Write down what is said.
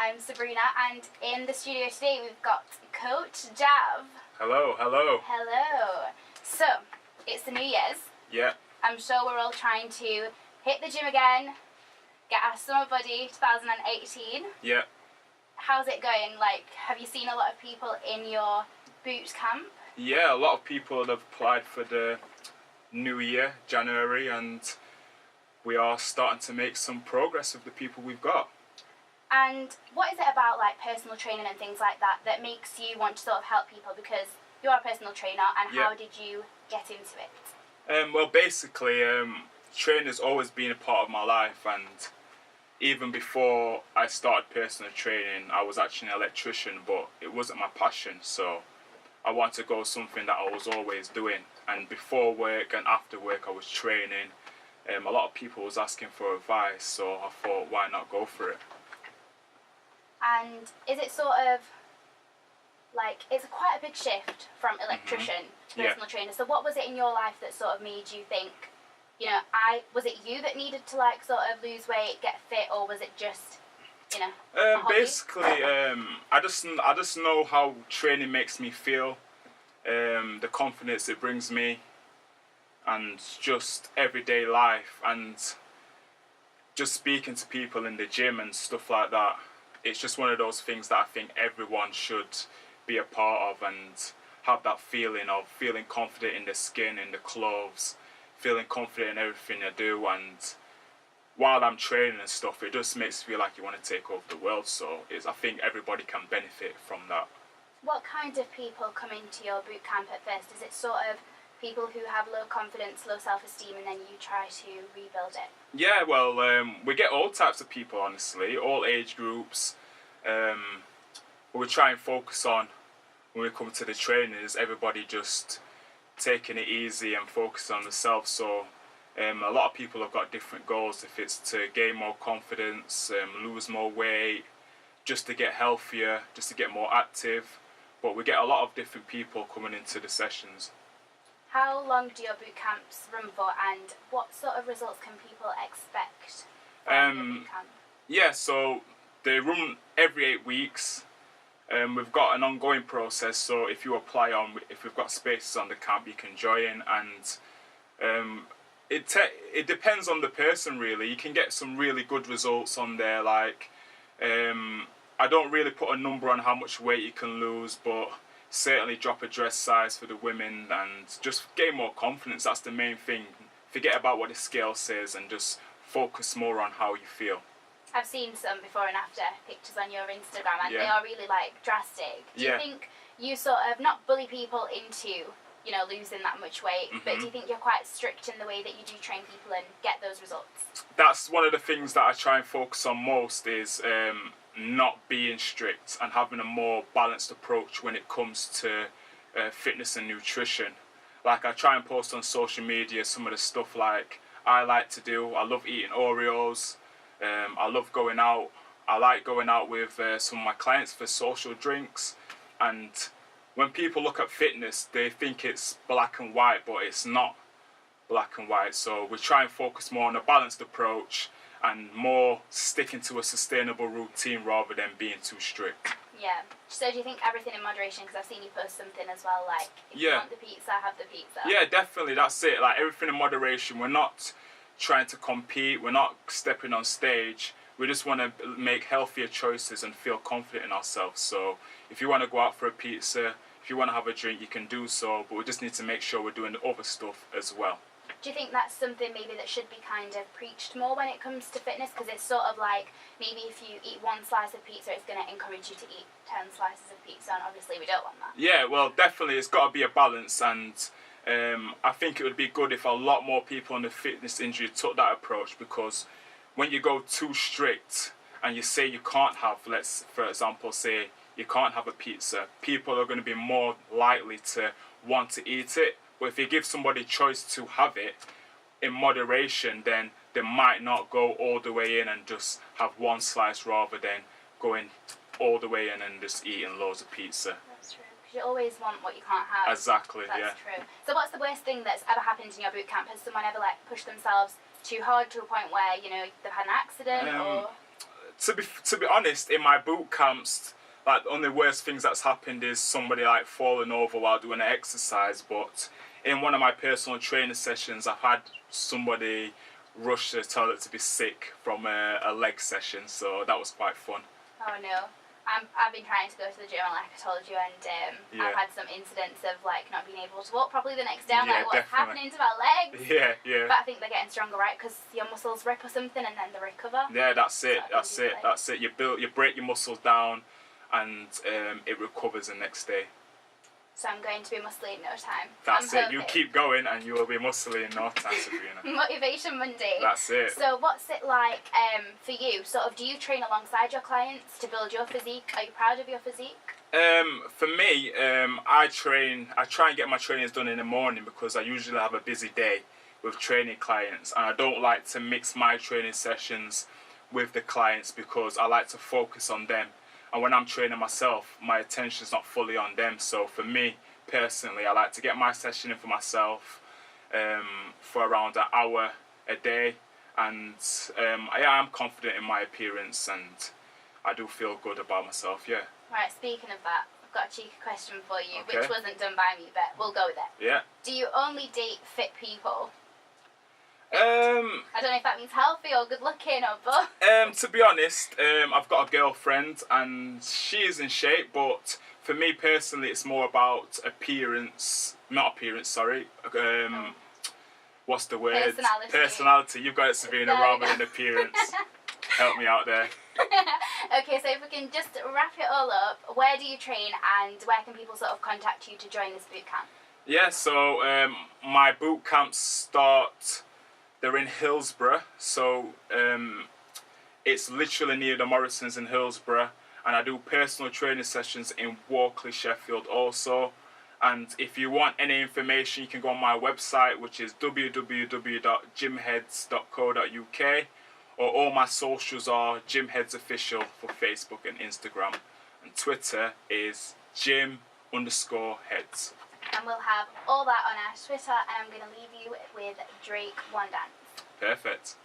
I'm Sabrina, and in the studio today we've got Coach Jav. Hello. Hello. So, it's the New Year's. Yeah. I'm sure we're all trying to hit the gym again, get our summer body 2018. Yeah. How's it going? Like, have you seen a lot of people in your boot camp? Yeah, a lot of people have applied for the new year, January, and we are starting to make some progress with the people we've got. And what is it about like personal training and things like that that makes you want to sort of help people? Because you are a personal trainer, and Yeah. how did you get into it? Well, basically, training has always been a part of my life, and even before I started personal training, I was actually an electrician, but it wasn't my passion, so I wanted to go something that I was always doing. And before work and after work, I was training. A lot of people was asking for advice, so I thought, why not go for it? And is it sort of like, it's quite a big shift from electrician to Yeah. personal trainer. So what was it in your life that sort of made you think, you know, was it you that needed to like sort of lose weight, get fit, or was it just, you know, a hobby? Basically, I just know how training makes me feel, the confidence it brings me, and just everyday life, and just speaking to people in the gym and stuff like that. It's just one of those things that I think everyone should be a part of and have that feeling of feeling confident in the skin, in the clothes, feeling confident in everything I do. And while I'm training and stuff, it just makes me feel like you want to take over the world. So I think everybody can benefit from that. What kind of people come into your boot camp at first? Is it sort of people who have low confidence, low self-esteem, and then you try to rebuild it? Yeah, well, we get all types of people, honestly, all age groups. What we try and focus on when we come to the training is everybody just taking it easy and focusing on themselves. So a lot of people have got different goals. If it's to gain more confidence, lose more weight, just to get healthier, just to get more active. But we get a lot of different people coming into the sessions. How long do your boot camps run for, and what sort of results can people expect from your boot camp? Yeah, so they run every 8 weeks. We've got an ongoing process, so if you apply if we've got spaces on the camp, you can join, and it depends on the person, really. You can get some really good results on there, like I don't really put a number on how much weight you can lose, but certainly drop a dress size for the women and just gain more confidence. That's the main thing. Forget about what the scale says and just focus more on how you feel. I've seen some before and after pictures on your Instagram, and Yeah. they are really like drastic. Do you think you sort of not bully people into, you know, losing that much weight, but do you think you're quite strict in the way that you do train people and get those results? That's one of the things that I try and focus on most is not being strict and having a more balanced approach when it comes to fitness and nutrition. Like, I try and post on social media some of the stuff like I like to do. I love eating Oreos. I love going out. I like going out with some of my clients for social drinks. And when people look at fitness, they think it's black and white, but it's not black and white. So we try and focus more on a balanced approach and more sticking to a sustainable routine rather than being too strict. Yeah. So do you think everything in moderation? Because I've seen you post something as well, like, if you want the pizza, have the pizza. Yeah, definitely. That's it. Like, everything in moderation. We're not trying to compete. We're not stepping on stage. We just want to make healthier choices and feel confident in ourselves. So if you want to go out for a pizza, if you want to have a drink, you can do so. But we just need to make sure we're doing the other stuff as well. Do you think that's something maybe that should be kind of preached more when it comes to fitness? Because it's sort of like, maybe if you eat one slice of pizza, it's going to encourage you to eat 10 slices of pizza, and obviously we don't want that. Yeah, well, definitely, it's got to be a balance, and I think it would be good if a lot more people in the fitness industry took that approach, because when you go too strict and you say you can't have, let's, for example, say you can't have a pizza, people are going to be more likely to want to eat it. But if you give somebody a choice to have it in moderation, then they might not go all the way in and just have one slice rather than going all the way in and just eating loads of pizza. That's true. Because you always want what you can't have. Exactly, That's yeah. true. So what's the worst thing that's ever happened in your boot camp? Has someone ever like pushed themselves too hard to a point where, you know, they've had an accident or... To be honest, in my boot camps, like the only worst things that's happened is somebody like falling over while doing an exercise. But in one of my personal training sessions, I've had somebody rush to the toilet to be sick from a leg session, so that was quite fun. Oh no. I've been trying to go to the gym, like I told you, and I've had some incidents of like not being able to walk properly the next day. I'm like, what's happening to my legs? Yeah, yeah. But I think they're getting stronger, right? Because your muscles rip or something, and then they recover. Yeah, that's it. That's it. You break your muscles down, and it recovers the next day. So I'm going to be muscly in no time. That's it. You keep going and you will be muscly in no time, Sabrina. Motivation Monday. That's it. So what's it like for you? Sort of, do you train alongside your clients to build your physique? Are you proud of your physique? For me, I try and get my trainings done in the morning because I usually have a busy day with training clients, and I don't like to mix my training sessions with the clients because I like to focus on them. And when I'm training myself, my attention's not fully on them. So for me, personally, I like to get my session in for myself for around an hour a day. And I am confident in my appearance and I do feel good about myself, yeah. Right, speaking of that, I've got a cheeky question for you, Okay. which wasn't done by me, but we'll go with it. Yeah. Do you only date fit people? I don't know if that means healthy or good looking or both. To be honest, I've got a girlfriend and she is in shape, but for me personally, it's more about appearance. Not appearance, sorry. What's the word? Personality. Personality. You've got it, Sabrina, rather than appearance. Help me out there. Okay, so if we can just wrap it all up, where do you train and where can people sort of contact you to join this boot camp? Yeah, so my boot camps start. They're in Hillsborough, so it's literally near the Morrisons in Hillsborough, and I do personal training sessions in Walkley, Sheffield also. And if you want any information, you can go on my website, which is www.gymheads.co.uk, or all my socials are GymHeads Official for Facebook and Instagram, and Twitter is gym_heads. And we'll have all that on our Twitter, and I'm going to leave you with Drake One Dance. Perfect.